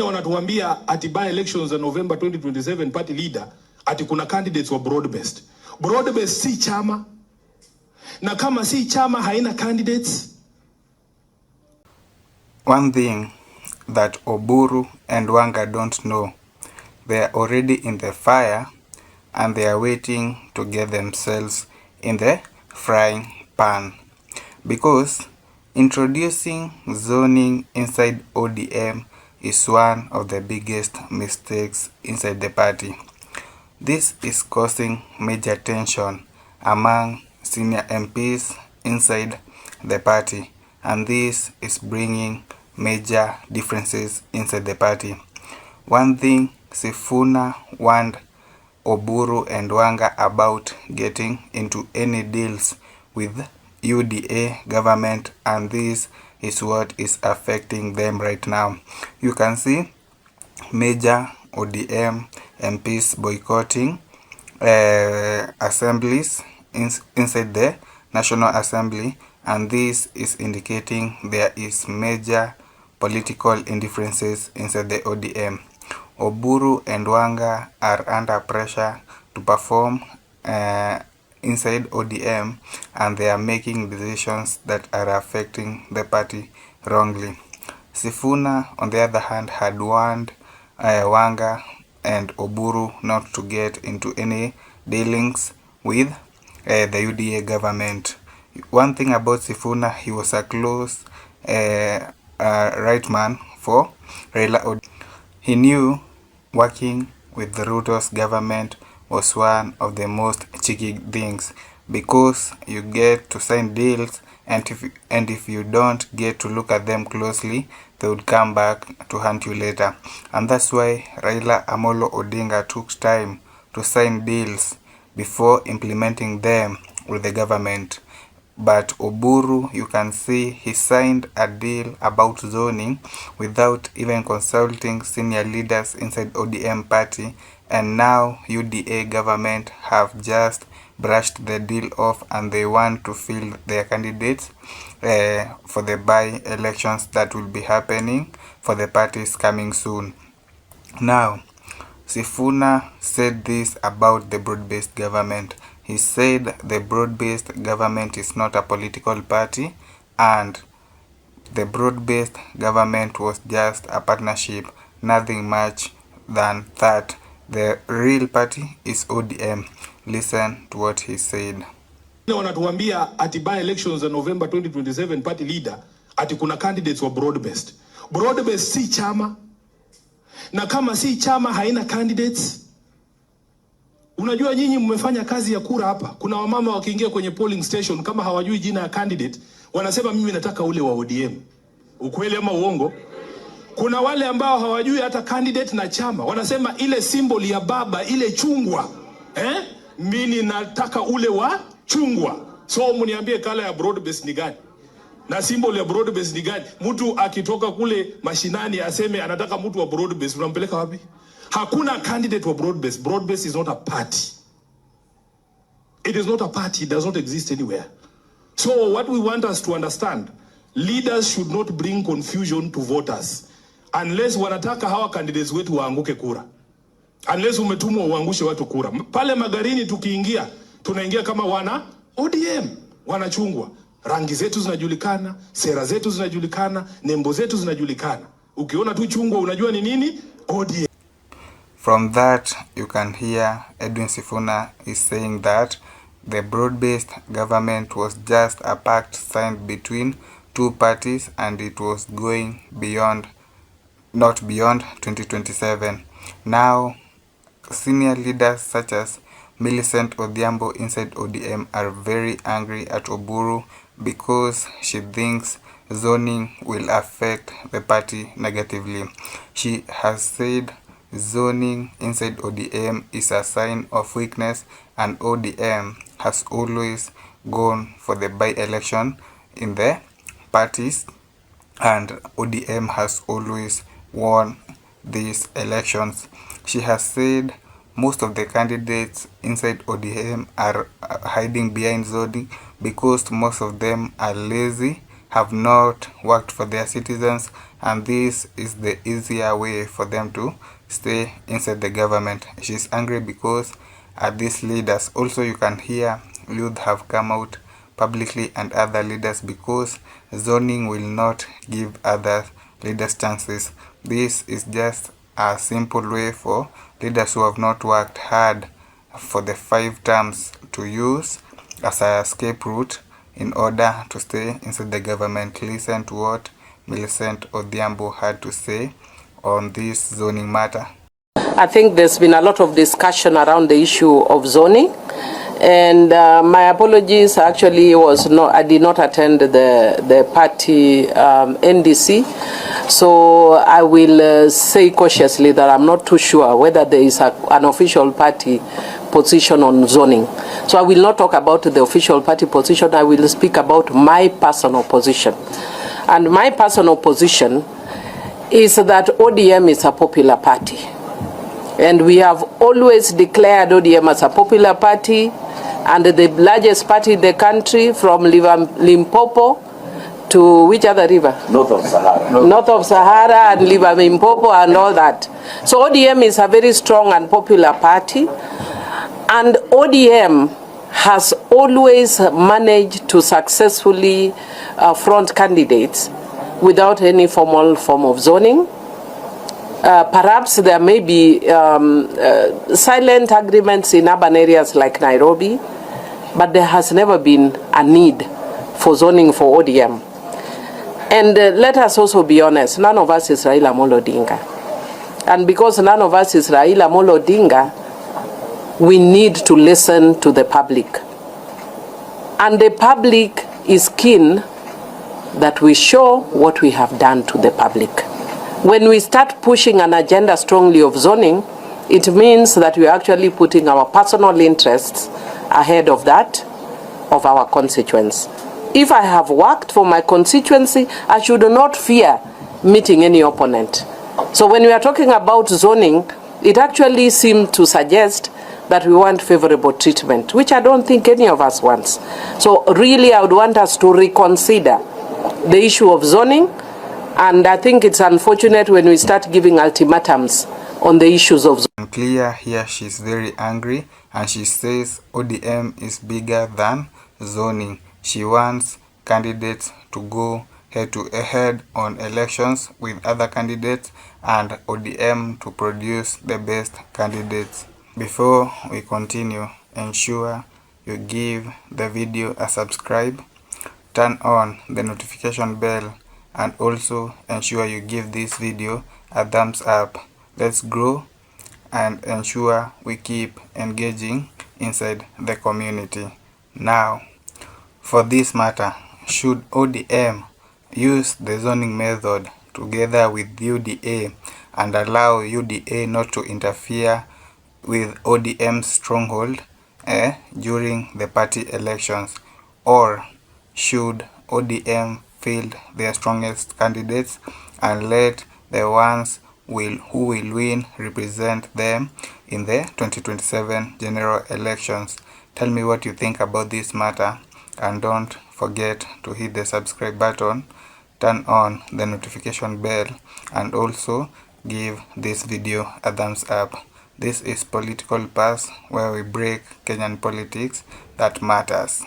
Wanatuambia ati by elections in November 2027 party leader ati kuna candidates wa broad based. Broad based si chama. Na kama si chama haina candidates. One thing that Oburu and Wanga don't know, they are already in the fire and they are waiting to get themselves in the frying pan. Because introducing zoning inside ODM is one of the biggest mistakes inside the party. This is causing major tension among senior MPs inside the party, and this is bringing major differences inside the party. One thing Sifuna warned Oburu and Wanga about getting into any deals with UDA government, and this is what is affecting them right now. You can see major ODM MPs boycotting assemblies inside the National Assembly, and this is indicating there is major political indifferences inside the ODM. Oburu and Wanga are under pressure to perform inside ODM, and they are making decisions that are affecting the party wrongly. Sifuna, on the other hand, had warned Wanga and Oburu not to get into any dealings with the UDA government. One thing about Sifuna, he was a close right man for Raila Odinga. He knew working with the Ruto's government was one of the most cheeky things, because you get to sign deals, and if you don't get to look at them closely, they would come back to hunt you later. And that's why Raila Amolo Odinga took time to sign deals before implementing them with the government. But Oburu, you can see he signed a deal about zoning without even consulting senior leaders inside ODM party, and now UDA government have just brushed the deal off, and they want to fill their candidates for the by-elections that will be happening for the parties coming soon. Now, Sifuna said this about the broad-based government. He said the broad-based government is not a political party, and the broad-based government was just a partnership, nothing much than that. The real party is ODM. Listen to what he said. Wanatuambia ati by elections in November 2027 party leader ati kuna candidates wa broad-based. Broad-based si chama. Na kama si chama haina candidates. Unajua nyinyi mmefanya kazi ya kura hapa. Kuna wamama wakiingia kwenye polling station kama hawajui jina ya candidate, wanasema mimi nataka ule wa ODM. Ukweli ama uongo? Kuna wale ambao hawajui hata candidate na chama, wanasema ile symbol ya baba, ile chungwa. Mimi nataka ule wa chungwa. So mniambie kala ya broad base ni gani? Na symbol ya broad base ni gani? Mtu akitoka kule mashinani aseme anataka mtu wa broad base, unampeleka wapi? Hakuna candidate wa broad base. Broad base is not a party. It is not a party. It does not exist anywhere. So what we want us to understand, leaders should not bring confusion to voters unless wanataka hawa candidates wetu waanguke kura. Unless umetumwa uangushe watu kura. Pale magarini tukiingia, tunaingia kama wana ODM, wanachungwa. Rangi zetu zinajulikana, sera zetu zinajulikana, nembo zetu zinajulikana. Ukiona tu chungwa unajua ni nini? ODM. From that, you can hear Edwin Sifuna is saying that the broad-based government was just a pact signed between two parties, and it was going beyond, not beyond 2027. Now, senior leaders such as Millicent Odhiambo inside ODM are very angry at Oburu because she thinks zoning will affect the party negatively. She has said zoning inside ODM is a sign of weakness, and ODM has always gone for the by-election in the parties, and ODM has always won these elections. She has said most of the candidates inside ODM are hiding behind zoning because most of them are lazy have not worked for their citizens, and this is the easier way for them to stay inside the government. She's angry because at these leaders, also you can hear youth have come out publicly and other leaders because zoning will not give other leaders chances. This is just a simple way for leaders who have not worked hard for the 5 terms to use as a escape route in order to stay inside the government. Listen to what Millicent Odhiambo had to say on this zoning matter. I think there's been a lot of discussion around the issue of zoning, and my apologies. Actually, I did not attend the party NDC, so I will say cautiously that I'm not too sure whether there is an official party position on zoning. So I will not talk about the official party position. I will speak about my personal position, and my personal position is that ODM is a popular party. And we have always declared ODM as a popular party and the largest party in the country, from Limpopo to which other river? North of Sahara. North of Sahara and Limpopo and all that. So ODM is a very strong and popular party. And ODM has always managed to successfully front candidates without any formal form of zoning. Perhaps there may be silent agreements in urban areas like Nairobi, but there has never been a need for zoning for ODM. And let us also be honest, none of us is Raila Amolo Odinga. And because none of us is Raila Amolo Odinga, we need to listen to the public. And the public is keen that we show what we have done to the public. When we start pushing an agenda strongly of zoning, it means that we are actually putting our personal interests ahead of that of our constituents. If I have worked for my constituency, I should not fear meeting any opponent. So when we are talking about zoning, it actually seemed to suggest that we want favorable treatment, which I don't think any of us wants. So really, I would want us to reconsider the issue of zoning. And I think it's unfortunate when we start giving ultimatums on the issues of zoning. Clear here, she's very angry and she says ODM is bigger than zoning. She wants candidates to go head to head on elections with other candidates and ODM to produce the best candidates. Before we continue, ensure you give the video a subscribe, turn on the notification bell, and also ensure you give this video a thumbs up. Let's grow and ensure we keep engaging inside the community. Now, for this matter, should ODM use the zoning method together with UDA and allow UDA not to interfere with ODM's stronghold during the party elections? Or should ODM field their strongest candidates and let the ones who will win represent them in the 2027 general elections? Tell me what you think about this matter, and don't forget to hit the subscribe button, turn on the notification bell, and also give this video a thumbs up. This is Political Pass, where we break Kenyan politics that matters.